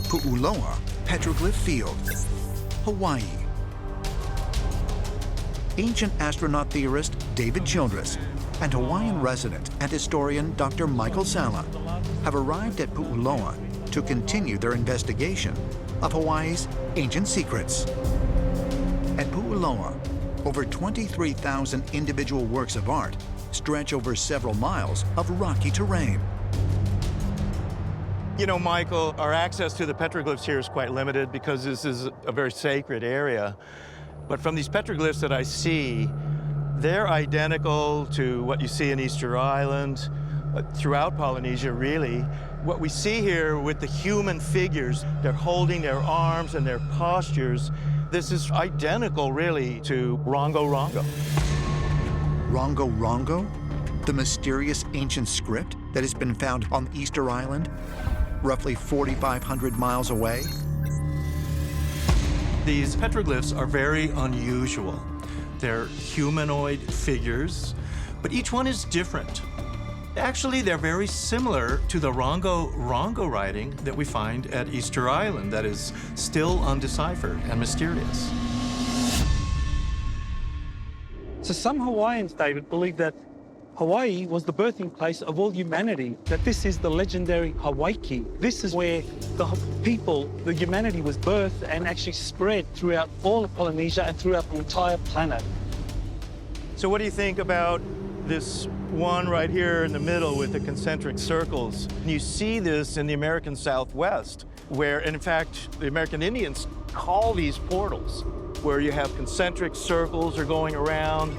Pu'uloa Petroglyph Field, Hawaii. Ancient astronaut theorist David Childress and Hawaiian resident and historian Dr. Michael Sala have arrived at Pu'uloa to continue their investigation of Hawaii's ancient secrets. At Pu'uloa, over 23,000 individual works of art stretch over several miles of rocky terrain. You know, Michael, our access to the petroglyphs here is quite limited because this is a very sacred area. But from these petroglyphs that I see, they're identical to what you see in Easter Island, throughout Polynesia, really. What we see here with the human figures, they're holding their arms and their postures, this is identical, really, to Rongo Rongo. Rongo Rongo? The mysterious ancient script that has been found on Easter Island, roughly 4,500 miles away? These petroglyphs are very unusual. They're humanoid figures, but each one is different. Actually, they're very similar to the Rongo Rongo writing that we find at Easter Island that is still undeciphered and mysterious. So some Hawaiians, David, believe that Hawaii was the birthing place of all humanity, that this is the legendary Hawaii. This is where the people, the humanity was birthed and actually spread throughout all of Polynesia and throughout the entire planet. So what do you think about this one right here in the middle with the concentric circles? You see this in the American Southwest, where, in fact, the American Indians call these portals, where you have concentric circles are going around,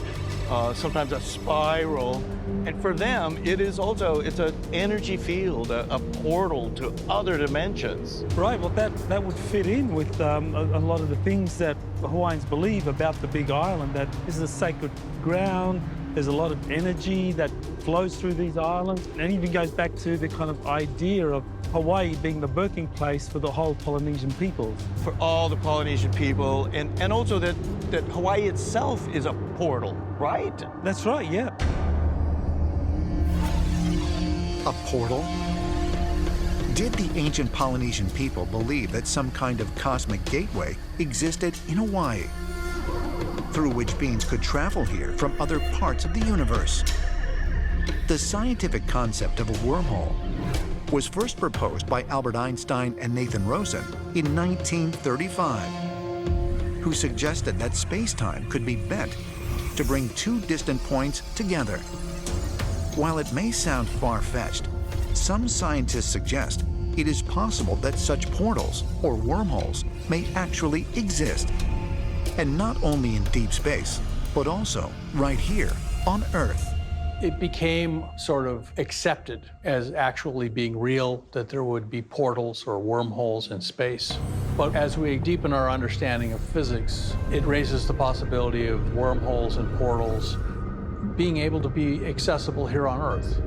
sometimes a spiral. And for them, it is also, it's an energy field, a portal to other dimensions. Right, well, that would fit in with a lot of the things that the Hawaiians believe about the Big Island, that this is a sacred ground. There's a lot of energy that flows through these islands, and it even goes back to the kind of idea of Hawaii being the birthing place for the whole Polynesian people. For all the Polynesian people, and also that Hawaii itself is a portal, right? That's right, yeah. A portal? Did the ancient Polynesian people believe that some kind of cosmic gateway existed in Hawaii, through which beings could travel here from other parts of the universe? The scientific concept of a wormhole was first proposed by Albert Einstein and Nathan Rosen in 1935, who suggested that space-time could be bent to bring two distant points together. While it may sound far-fetched, some scientists suggest it is possible that such portals, or wormholes, may actually exist, and not only in deep space, but also right here on Earth. It became sort of accepted as actually being real, that there would be portals or wormholes in space. But as we deepen our understanding of physics, it raises the possibility of wormholes and portals being able to be accessible here on Earth.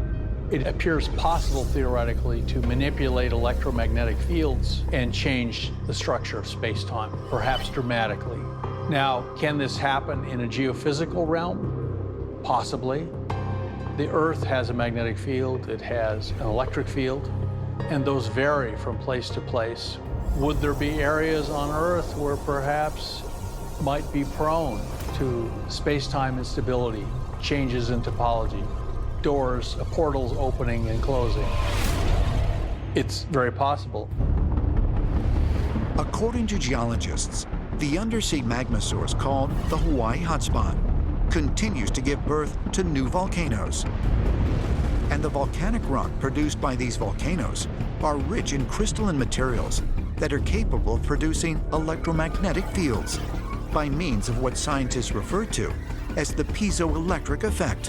It appears possible, theoretically, to manipulate electromagnetic fields and change the structure of space-time, perhaps dramatically. Now, can this happen in a geophysical realm? Possibly. The Earth has a magnetic field, it has an electric field, and those vary from place to place. Would there be areas on Earth where perhaps might be prone to space-time instability, changes in topology, doors, portals opening and closing? It's very possible. According to geologists, the undersea magma source called the Hawaii hotspot continues to give birth to new volcanoes. And the volcanic rock produced by these volcanoes are rich in crystalline materials that are capable of producing electromagnetic fields by means of what scientists refer to as the piezoelectric effect.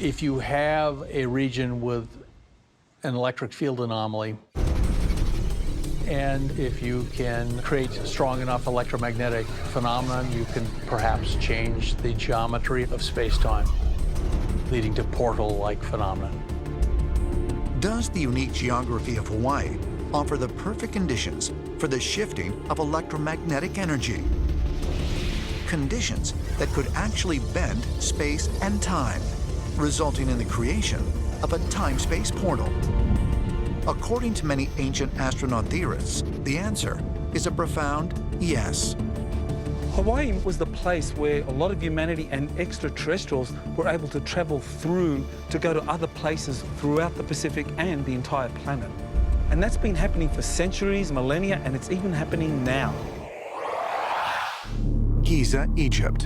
If you have a region with an electric field anomaly, and if you can create strong enough electromagnetic phenomenon, you can perhaps change the geometry of space-time, leading to portal-like phenomenon. Does the unique geography of Hawaii offer the perfect conditions for the shifting of electromagnetic energy? Conditions that could actually bend space and time, resulting in the creation of a time-space portal? According to many ancient astronaut theorists, the answer is a profound yes. Hawaii was the place where a lot of humanity and extraterrestrials were able to travel through to go to other places throughout the Pacific and the entire planet. And that's been happening for centuries, millennia, and it's even happening now. Giza, Egypt.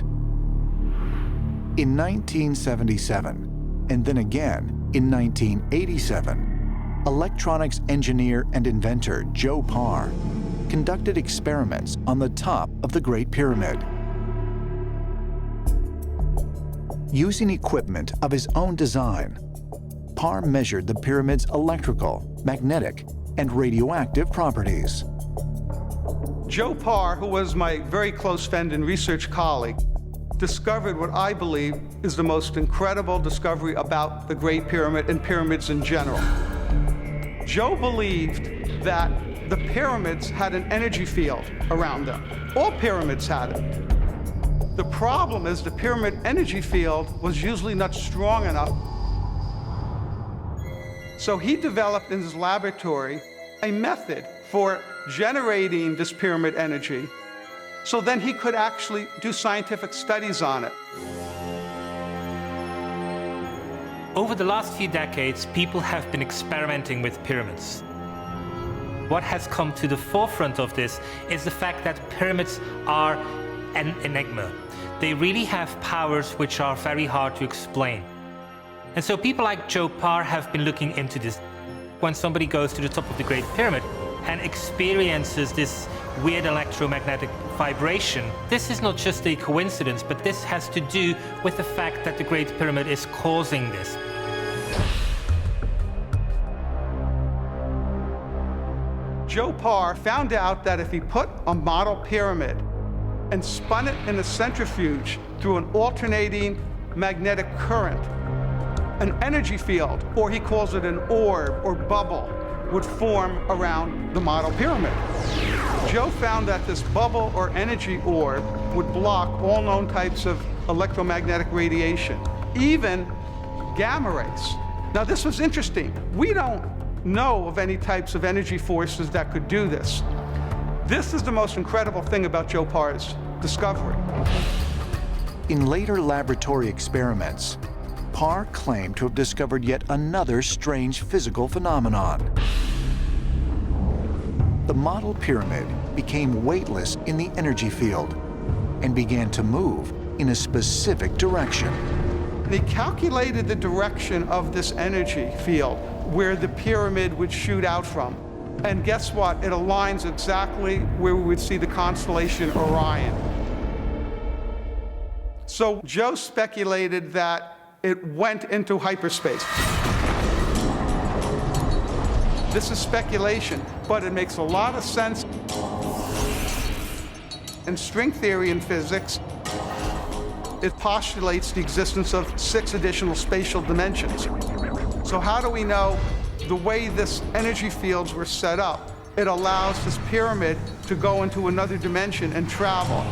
In 1977, and then again in 1987, electronics engineer and inventor Joe Parr conducted experiments on the top of the Great Pyramid. Using equipment of his own design, Parr measured the pyramid's electrical, magnetic, and radioactive properties. Joe Parr, who was my very close friend and research colleague, discovered what I believe is the most incredible discovery about the Great Pyramid and pyramids in general. Joe believed that the pyramids had an energy field around them. All pyramids had it. The problem is the pyramid energy field was usually not strong enough. So he developed in his laboratory a method for generating this pyramid energy, so then he could actually do scientific studies on it. Over the last few decades, people have been experimenting with pyramids. What has come to the forefront of this is the fact that pyramids are an enigma. They really have powers which are very hard to explain. And so people like Joe Parr have been looking into this. When somebody goes to the top of the Great Pyramid and experiences this weird electromagnetic vibration, this is not just a coincidence, but this has to do with the fact that the Great Pyramid is causing this. Joe Parr found out that if he put a model pyramid and spun it in a centrifuge through an alternating magnetic current, an energy field, or he calls it an orb or bubble, would form around the model pyramid. Joe found that this bubble or energy orb would block all known types of electromagnetic radiation, even gamma rays. Now, this was interesting. We don't know of any types of energy forces that could do this. This is the most incredible thing about Joe Parr's discovery. In later laboratory experiments, Parr claimed to have discovered yet another strange physical phenomenon. The model pyramid became weightless in the energy field and began to move in a specific direction. They calculated the direction of this energy field where the pyramid would shoot out from. And guess what? It aligns exactly where we would see the constellation Orion. So Joe speculated that it went into hyperspace. This is speculation, but it makes a lot of sense. In string theory and physics, it postulates the existence of 6 additional spatial dimensions. So how do we know the way this energy fields were set up? It allows this pyramid to go into another dimension and travel.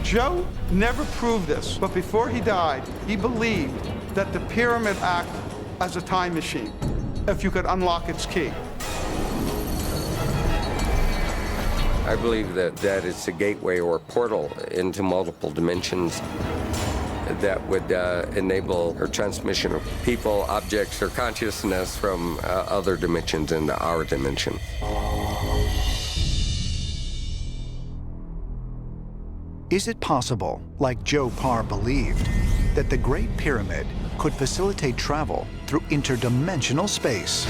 Joe never proved this, but before he died, he believed that the pyramid acted as a time machine, if you could unlock its key. I believe that it's a gateway or a portal into multiple dimensions that would enable a transmission of people, objects, or consciousness from other dimensions into our dimension. Is it possible, like Joe Parr believed, that the Great Pyramid could facilitate travel through interdimensional space?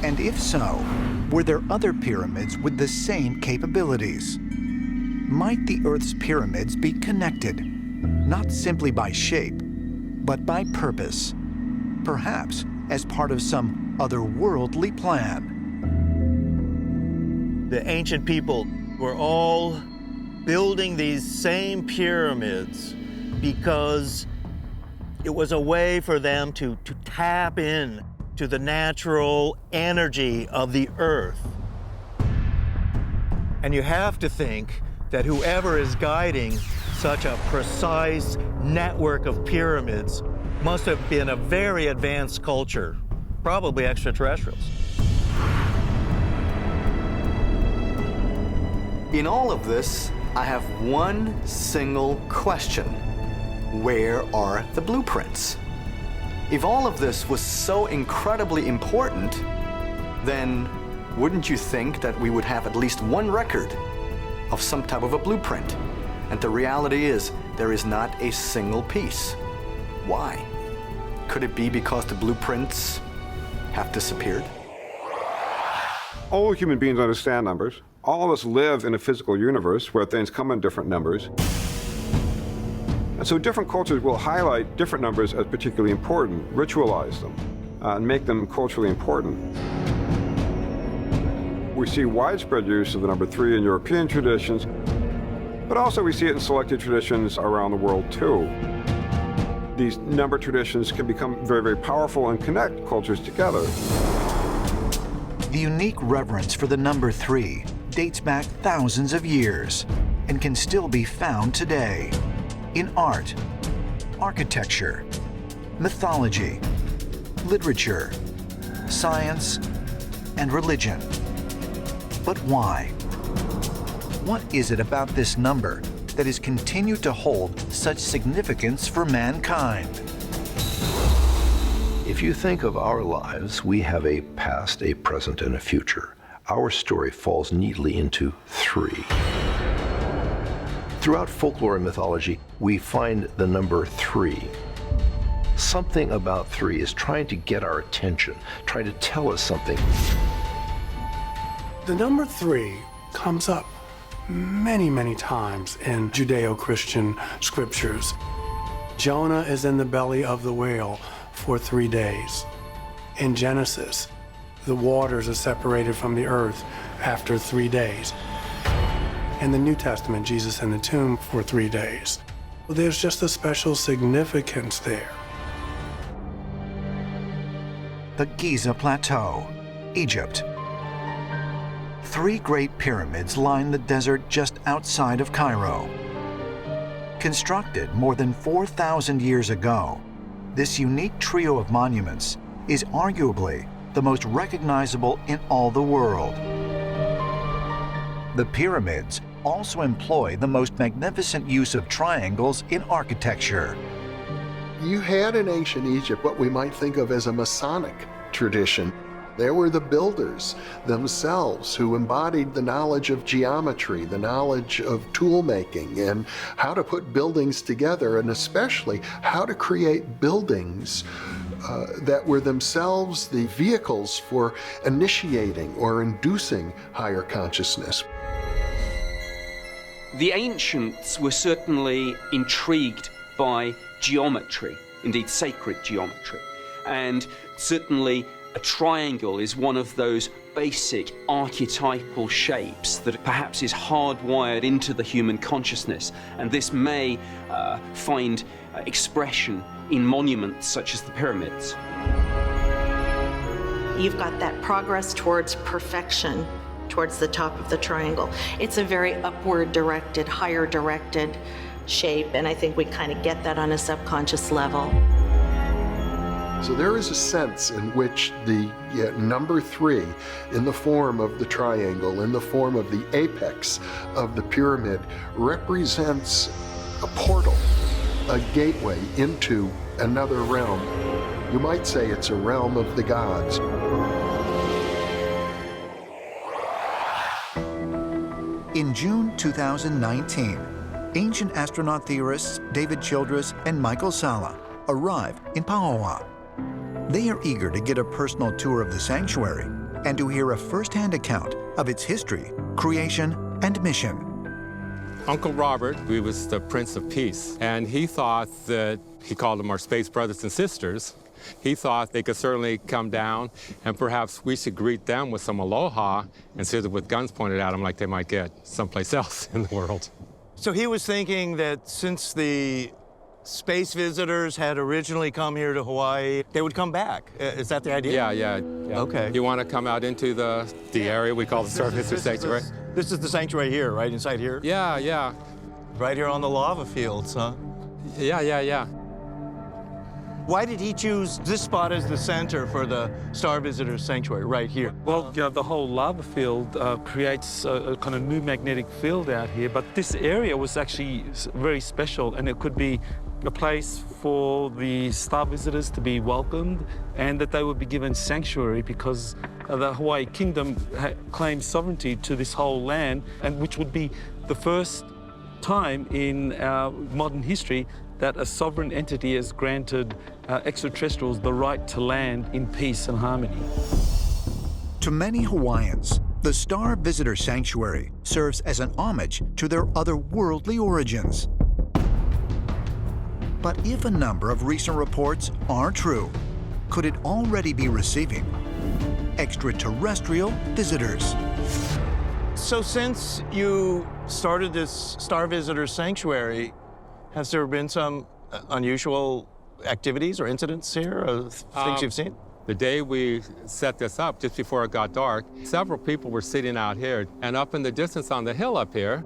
And if so, were there other pyramids with the same capabilities? Might the Earth's pyramids be connected, not simply by shape, but by purpose, perhaps as part of some otherworldly plan? The ancient people were all building these same pyramids because it was a way for them to tap in to the natural energy of the Earth. And you have to think that whoever is guiding such a precise network of pyramids must have been a very advanced culture, probably extraterrestrials. In all of this, I have one single question. Where are the blueprints? If all of this was so incredibly important, then wouldn't you think that we would have at least one record of some type of a blueprint? And the reality is, there is not a single piece. Why? Could it be because the blueprints have disappeared? All human beings understand numbers. All of us live in a physical universe where things come in different numbers. And so different cultures will highlight different numbers as particularly important, ritualize them, and make them culturally important. We see widespread use of the number 3 in European traditions, but also we see it in selected traditions around the world too. These number traditions can become very, very powerful and connect cultures together. The unique reverence for the number 3 dates back thousands of years and can still be found today in art, architecture, mythology, literature, science, and religion. But why? What is it about this number that has continued to hold such significance for mankind? If you think of our lives, we have a past, a present, and a future. Our story falls neatly into 3. Throughout folklore and mythology, we find the number 3. Something about 3 is trying to get our attention, trying to tell us something. The number 3 comes up many, many times in Judeo-Christian scriptures. Jonah is in the belly of the whale for 3 days. In Genesis, the waters are separated from the earth after 3 days. In the New Testament, Jesus in the tomb for 3 days. There's just a special significance there. The Giza Plateau, Egypt. 3 great pyramids line the desert just outside of Cairo. Constructed more than 4,000 years ago, this unique trio of monuments is arguably the most recognizable in all the world. The pyramids also employ the most magnificent use of triangles in architecture. You had in ancient Egypt what we might think of as a Masonic tradition. There were the builders themselves who embodied the knowledge of geometry, the knowledge of tool making, and how to put buildings together, and especially how to create buildings that were themselves the vehicles for initiating or inducing higher consciousness. The ancients were certainly intrigued by geometry, indeed sacred geometry, and certainly a triangle is one of those basic archetypal shapes that perhaps is hardwired into the human consciousness, and this may find expression in monuments such as the pyramids. You've got that progress towards perfection, towards the top of the triangle. It's a very upward directed, higher directed shape, and I think we kind of get that on a subconscious level. So there is a sense in which the number 3, in the form of the triangle, in the form of the apex of the pyramid, represents a portal, a gateway into another realm. You might say it's a realm of the gods. In June 2019, ancient astronaut theorists David Childress and Michael Salla arrive in Paoa. They are eager to get a personal tour of the sanctuary and to hear a first-hand account of its history, creation, and mission. Uncle Robert, he was the Prince of Peace, and he thought that, he called them our space brothers and sisters, he thought they could certainly come down and perhaps we should greet them with some aloha instead of with guns pointed at them like they might get someplace else in the world. So he was thinking that since the space visitors had originally come here to Hawaii, they would come back. Is that the idea? Yeah. Okay. You want to come out into the area we call the Surface Sanctuary? This is the sanctuary here, right? Inside here? Yeah. Right here on the lava fields, huh? Yeah. Why did he choose this spot as the center for the Star Visitors Sanctuary, right here? Well, the whole lava field creates a kind of new magnetic field out here, but this area was actually very special, and it could be a place for the star visitors to be welcomed and that they would be given sanctuary because the Hawaii Kingdom claims sovereignty to this whole land, and which would be the first time in our modern history that a sovereign entity has granted extraterrestrials the right to land in peace and harmony. To many Hawaiians, the Star Visitor Sanctuary serves as an homage to their otherworldly origins. But if a number of recent reports are true, could it already be receiving extraterrestrial visitors? So since you started this Star Visitor Sanctuary, has there been some unusual activities or incidents here, or things you've seen? The day we set this up, just before it got dark, several people were sitting out here, and up in the distance on the hill up here,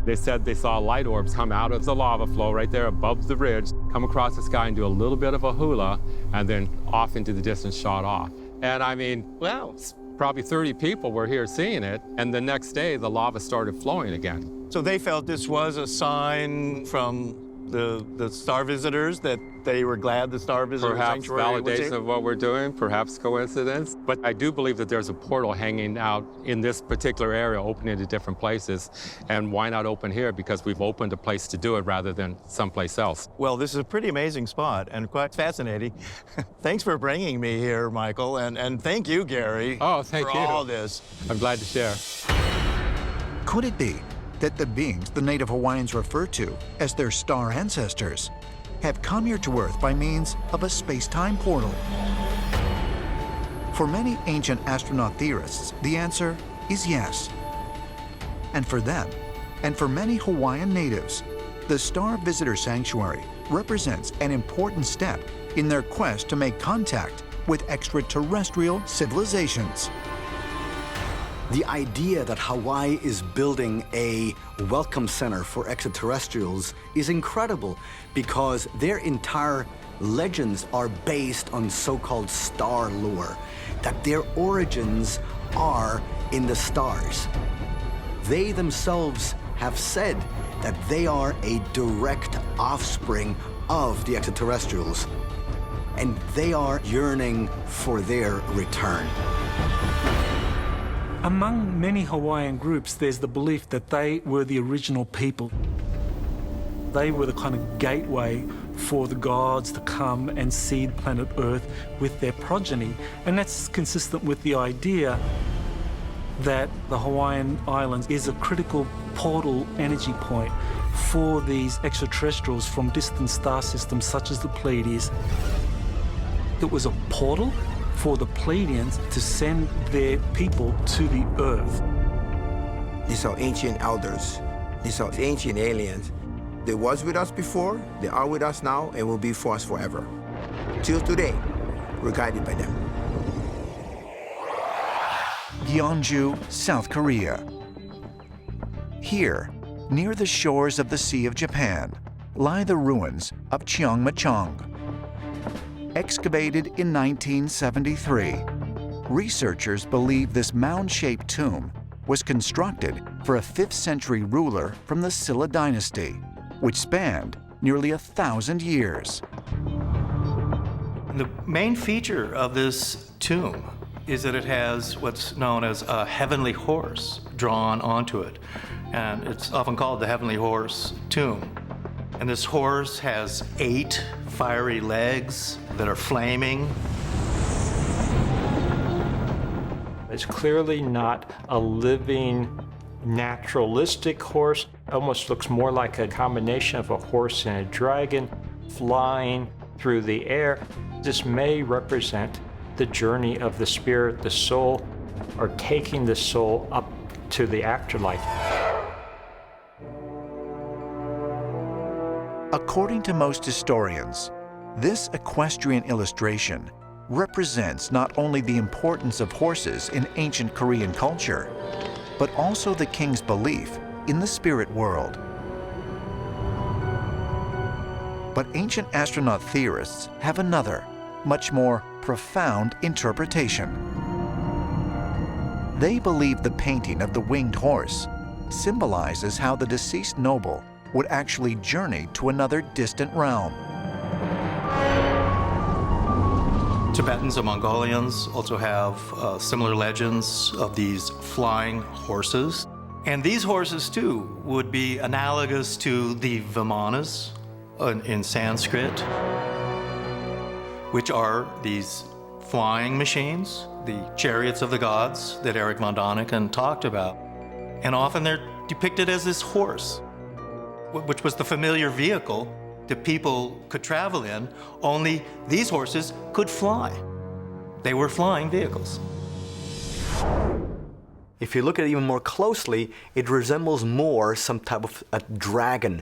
they said they saw light orbs come out of the lava flow right there above the ridge, come across the sky and do a little bit of a hula, and then off into the distance shot off. And I mean, wow, probably 30 people were here seeing it, and the next day the lava started flowing again. So they felt this was a sign from the Star Visitors that they were glad the Star Visitor Sanctuary was here? Perhaps validation of what we're doing, perhaps coincidence. But I do believe that there's a portal hanging out in this particular area, opening to different places. And why not open here? Because we've opened a place to do it rather than someplace else. Well, this is a pretty amazing spot and quite fascinating. Thanks for bringing me here, Michael, and thank you, Gary, thank for you. all this. I'm glad to share. Could it be that the beings the native Hawaiians refer to as their star ancestors have come here to Earth by means of a space-time portal? For many ancient astronaut theorists, the answer is yes. And for them, and for many Hawaiian natives, the Star Visitor Sanctuary represents an important step in their quest to make contact with extraterrestrial civilizations. The idea that Hawaii is building a welcome center for extraterrestrials is incredible because their entire legends are based on so-called star lore, that their origins are in the stars. They themselves have said that they are a direct offspring of the extraterrestrials, and they are yearning for their return. Among many Hawaiian groups, there's the belief that they were the original people. They were the kind of gateway for the gods to come and seed planet Earth with their progeny. And that's consistent with the idea that the Hawaiian Islands is a critical portal energy point for these extraterrestrials from distant star systems such as the Pleiades. It was a portal for the Pleiadians to send their people to the Earth. These are ancient elders. These are ancient aliens. They was with us before, they are with us now, and will be for us forever. Till today, we're guided by them. Gyeongju, South Korea. Here, near the shores of the Sea of Japan, lie the ruins of Cheongmachong. Excavated in 1973, researchers believe this mound-shaped tomb was constructed for a 5th century ruler from the Silla dynasty, which spanned nearly 1,000 years. The main feature of this tomb is that it has what's known as a heavenly horse drawn onto it. And it's often called the Heavenly Horse Tomb. And this horse has 8 fiery legs that are flaming. It's clearly not a living, naturalistic horse. Almost looks more like a combination of a horse and a dragon flying through the air. This may represent the journey of the spirit, the soul, or taking the soul up to the afterlife. According to most historians, this equestrian illustration represents not only the importance of horses in ancient Korean culture, but also the king's belief in the spirit world. But ancient astronaut theorists have another, much more profound interpretation. They believe the painting of the winged horse symbolizes how the deceased noble would actually journey to another distant realm. Tibetans and Mongolians also have similar legends of these flying horses. And these horses, too, would be analogous to the Vimanas in Sanskrit, which are these flying machines, the chariots of the gods that Eric von Däniken talked about. And often they're depicted as this horse, which was the familiar vehicle that people could travel in, only these horses could fly. They were flying vehicles. If you look at it even more closely, it resembles more some type of a dragon.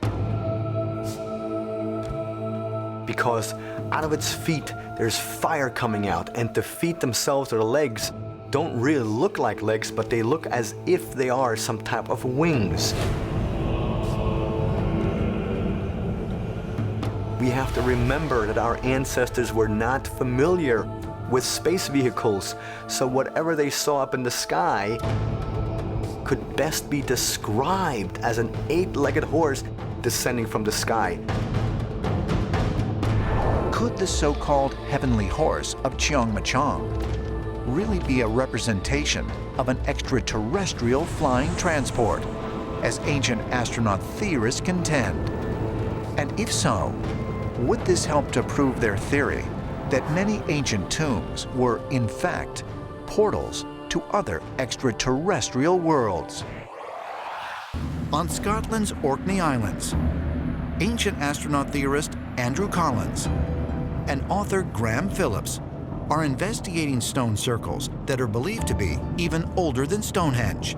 Because out of its feet, there's fire coming out, and the feet themselves, or the legs, don't really look like legs, but they look as if they are some type of wings. We have to remember that our ancestors were not familiar with space vehicles, so whatever they saw up in the sky could best be described as an 8-legged horse descending from the sky. Could the so-called heavenly horse of Cheongmachong really be a representation of an extraterrestrial flying transport, as ancient astronaut theorists contend? And if so, would this help to prove their theory that many ancient tombs were, in fact, portals to other extraterrestrial worlds? On Scotland's Orkney Islands, ancient astronaut theorist Andrew Collins and author Graham Phillips are investigating stone circles that are believed to be even older than Stonehenge.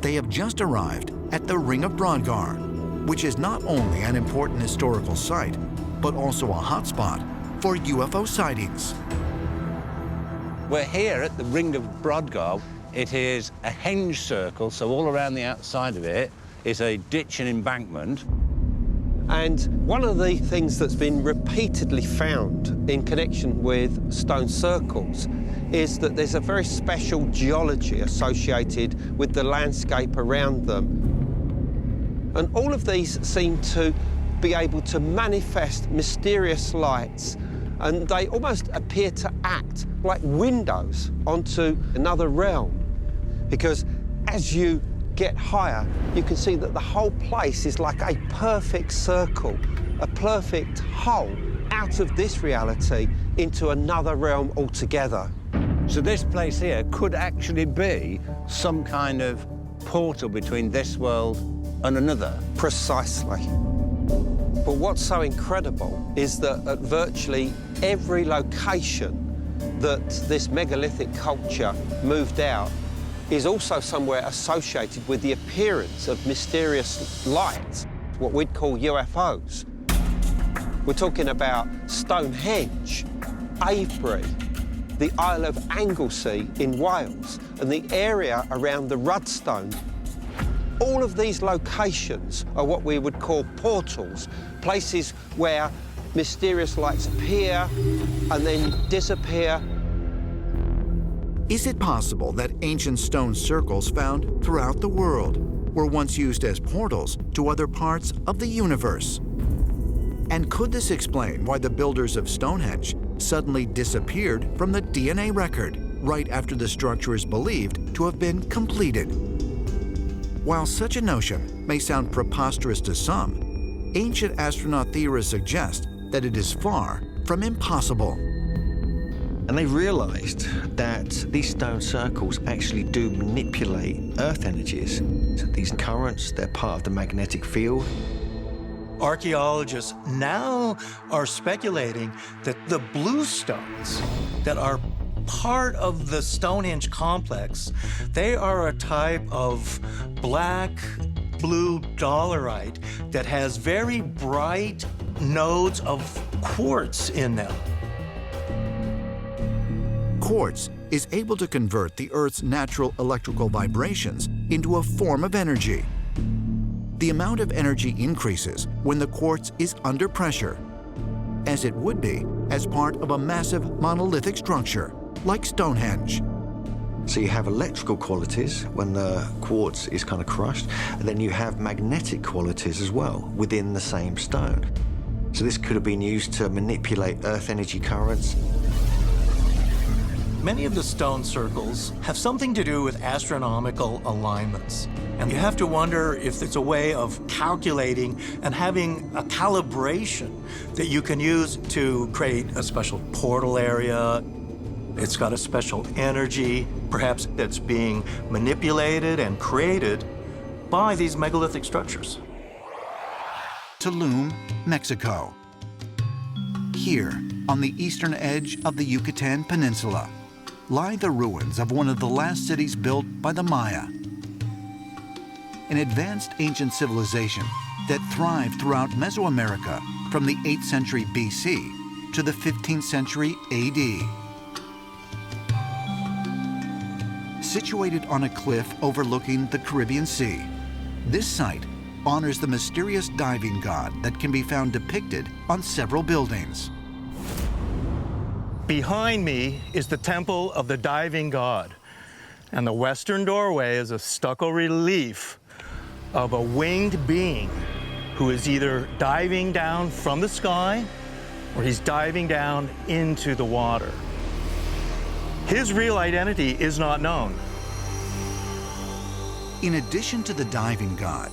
They have just arrived at the Ring of Brodgar, which is not only an important historical site, but also a hotspot for UFO sightings. We're here at the Ring of Brodgar. It is a henge circle, so all around the outside of it is a ditch and embankment. And one of the things that's been repeatedly found in connection with stone circles is that there's a very special geology associated with the landscape around them. And all of these seem to be able to manifest mysterious lights, and they almost appear to act like windows onto another realm. Because as you get higher, you can see that the whole place is like a perfect circle, a perfect hole out of this reality into another realm altogether. So this place here could actually be some kind of portal between this world and another. Precisely. But what's so incredible is that at virtually every location that this megalithic culture moved out is also somewhere associated with the appearance of mysterious lights, what we'd call UFOs. We're talking about Stonehenge, Avebury, the Isle of Anglesey in Wales, and the area around the Rudstone. All of these locations are what we would call portals, places where mysterious lights appear and then disappear. Is it possible that ancient stone circles found throughout the world were once used as portals to other parts of the universe? And could this explain why the builders of Stonehenge suddenly disappeared from the DNA record right after the structure is believed to have been completed? While such a notion may sound preposterous to some, ancient astronaut theorists suggest that it is far from impossible. And they realized that these stone circles actually do manipulate Earth energies. So these currents, they're part of the magnetic field. Archaeologists now are speculating that the bluestones that are part of the Stonehenge complex, they are a type of black blue dolerite that has very bright nodes of quartz in them. Quartz is able to convert the Earth's natural electrical vibrations into a form of energy. the amount of energy increases when the quartz is under pressure, as it would be as part of a massive monolithic structure, like Stonehenge. So you have electrical qualities when the quartz is kind of crushed, and then you have magnetic qualities as well within the same stone. So this could have been used to manipulate earth energy currents. Many of the stone circles have something to do with astronomical alignments. And you have to wonder if there's a way of calculating and having a calibration that you can use to create a special portal area. It's got a special energy, perhaps that's being manipulated and created by these megalithic structures. Tulum, Mexico. Here, on the eastern edge of the Yucatan Peninsula, lie the ruins of one of the last cities built by the Maya. An advanced ancient civilization that thrived throughout Mesoamerica from the 8th century BC to the 15th century AD. Situated on a cliff overlooking the Caribbean Sea, this site honors the mysterious diving god that can be found depicted on several buildings. Behind me is the temple of the diving god, and the western doorway is a stucco relief of a winged being who is either diving down from the sky or he's diving down into the water. His real identity is not known. In addition to the diving god,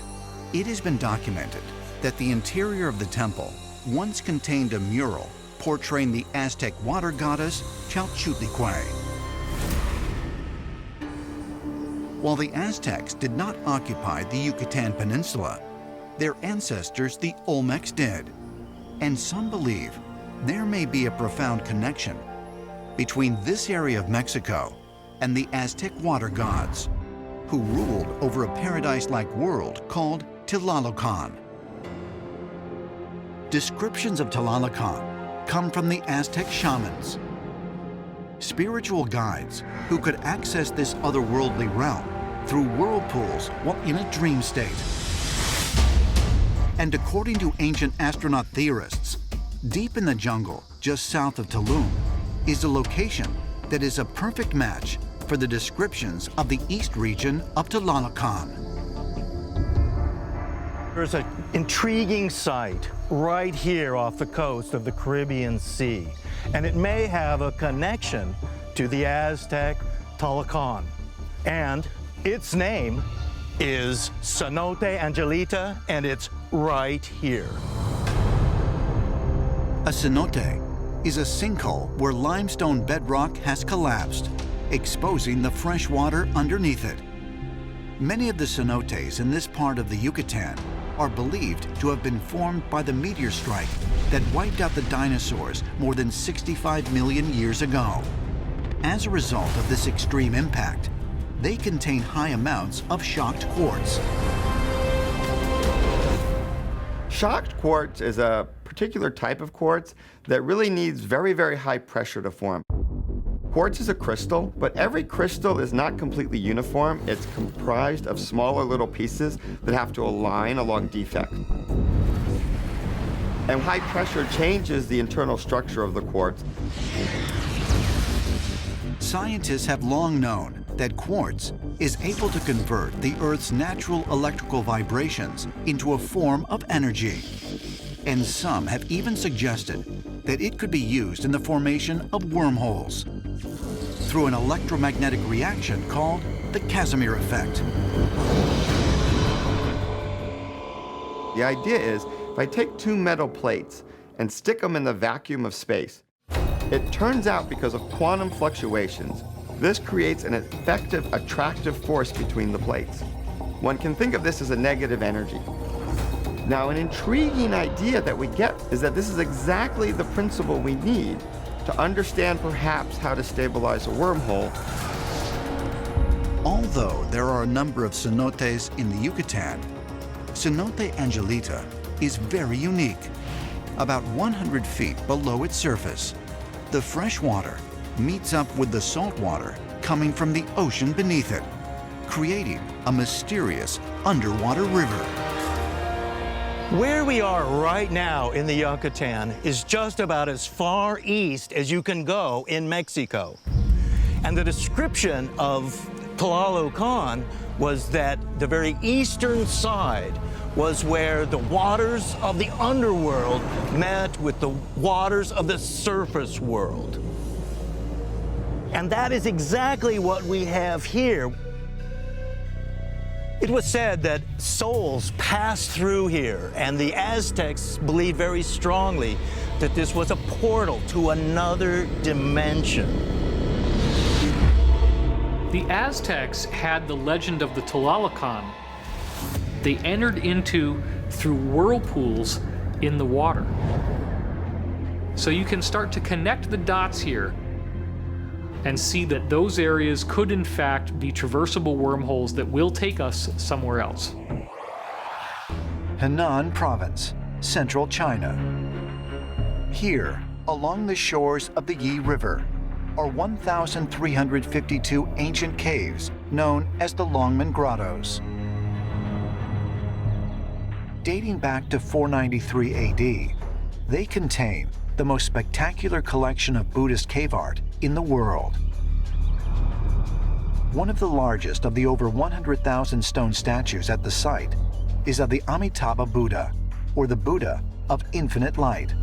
it has been documented that the interior of the temple once contained a mural portraying the Aztec water goddess Chalchutlicue. While the Aztecs did not occupy the Yucatan Peninsula, their ancestors, the Olmecs, did. And some believe there may be a profound connection between this area of Mexico and the Aztec water gods, who ruled over a paradise-like world called Tlalocan. Descriptions of Tlalocan come from the Aztec shamans, spiritual guides who could access this otherworldly realm through whirlpools while in a dream state. And according to ancient astronaut theorists, deep in the jungle just south of Tulum is a location that is a perfect match for the descriptions of the east region of Tlalocan. There's an intriguing site right here off the coast of the Caribbean Sea, and it may have a connection to the Aztec Tlalocan. And its name is Cenote Angelita, and it's right here. A cenote is a sinkhole where limestone bedrock has collapsed, exposing the fresh water underneath it. Many of the cenotes in this part of the Yucatan are believed to have been formed by the meteor strike that wiped out the dinosaurs more than 65 million years ago. As a result of this extreme impact, they contain high amounts of shocked quartz. Shocked quartz is a particular type of quartz that really needs very, very high pressure to form. Quartz is a crystal, but every crystal is not completely uniform. It's comprised of smaller little pieces that have to align along defect. And high pressure changes the internal structure of the quartz. Scientists have long known that quartz is able to convert the Earth's natural electrical vibrations into a form of energy. And some have even suggested that it could be used in the formation of wormholes through an electromagnetic reaction called the Casimir effect. The idea is, if I take two metal plates and stick them in the vacuum of space, it turns out because of quantum fluctuations, this creates an effective attractive force between the plates. One can think of this as a negative energy. Now, an intriguing idea that we get is that this is exactly the principle we need to understand perhaps how to stabilize a wormhole. Although there are a number of cenotes in the Yucatan, Cenote Angelita is very unique. About 100 feet below its surface, the fresh water meets up with the salt water coming from the ocean beneath it, creating a mysterious underwater river. Where we are right now in the Yucatan is just about as far east as you can go in Mexico. And the description of Tlalocan was that the very eastern side was where the waters of the underworld met with the waters of the surface world. And that is exactly what we have here. It was said that souls passed through here, and the Aztecs believed very strongly that this was a portal to another dimension. The Aztecs had the legend of the Tlalocan. They entered into through whirlpools in the water. So you can start to connect the dots here and see that those areas could in fact be traversable wormholes that will take us somewhere else. Henan Province, central China. Here, along the shores of the Yi River, are 1,352 ancient caves known as the Longmen Grottos. Dating back to 493 AD, they contain the most spectacular collection of Buddhist cave art in the world. One of the largest of the over 100,000 stone statues at the site is of the Amitabha Buddha, or the Buddha of infinite light.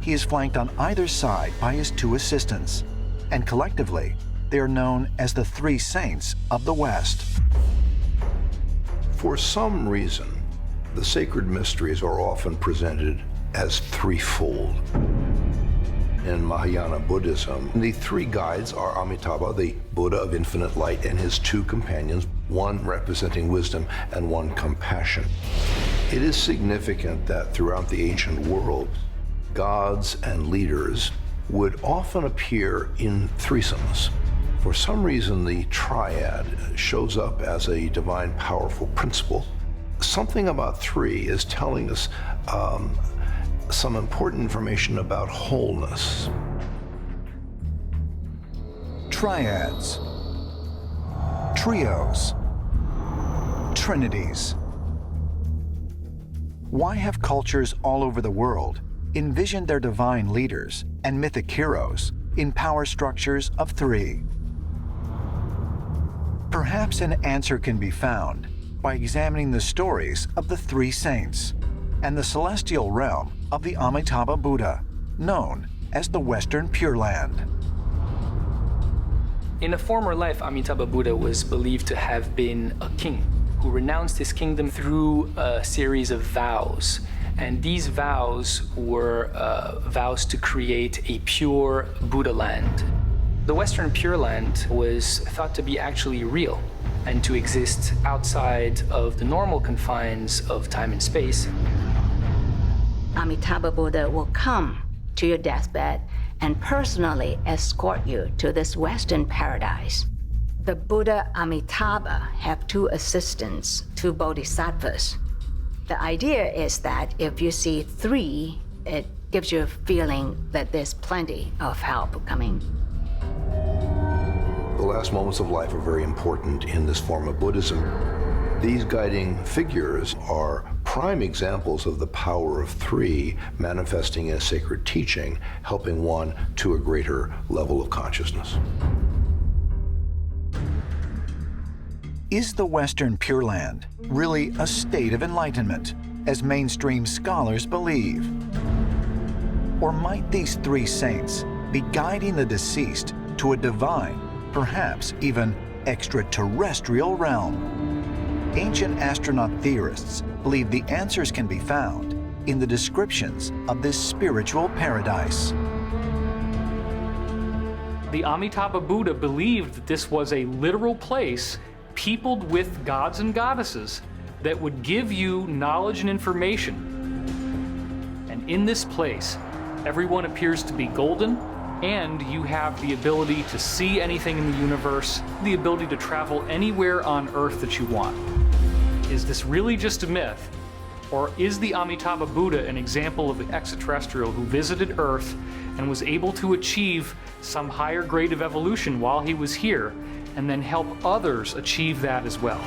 He is flanked on either side by his two assistants, and collectively, they are known as the Three Saints of the West. For some reason, the sacred mysteries are often presented as threefold. In Mahayana Buddhism, the three guides are Amitabha, the Buddha of infinite light, and his two companions, one representing wisdom and one compassion. It is significant that throughout the ancient world, gods and leaders would often appear in threesomes. For some reason, the triad shows up as a divine, powerful principle. Something about three is telling us some important information about wholeness. Triads, trios, trinities. Why have cultures all over the world envisioned their divine leaders and mythic heroes in power structures of three? Perhaps an answer can be found by examining the stories of the three saints and the celestial realm of the Amitabha Buddha, known as the Western Pure Land. In a former life, Amitabha Buddha was believed to have been a king who renounced his kingdom through a series of vows. And these vows were vows to create a pure Buddha land. The Western Pure Land was thought to be actually real and to exist outside of the normal confines of time and space. Amitabha Buddha will come to your deathbed and personally escort you to this Western paradise. The Buddha Amitabha have two assistants, two bodhisattvas. The idea is that if you see three, it gives you a feeling that there's plenty of help coming. The last moments of life are very important in this form of Buddhism. These guiding figures are prime examples of the power of three manifesting in a sacred teaching, helping one to a greater level of consciousness. Is the Western Pure Land really a state of enlightenment, as mainstream scholars believe? Or might these three saints be guiding the deceased to a divine, perhaps even extraterrestrial realm? Ancient astronaut theorists believe the answers can be found in the descriptions of this spiritual paradise. The Amitabha Buddha believed that this was a literal place peopled with gods and goddesses that would give you knowledge and information. And in this place, everyone appears to be golden, and you have the ability to see anything in the universe, the ability to travel anywhere on Earth that you want. Is this really just a myth? Or is the Amitabha Buddha an example of an extraterrestrial who visited Earth and was able to achieve some higher grade of evolution while he was here, and then help others achieve that as well?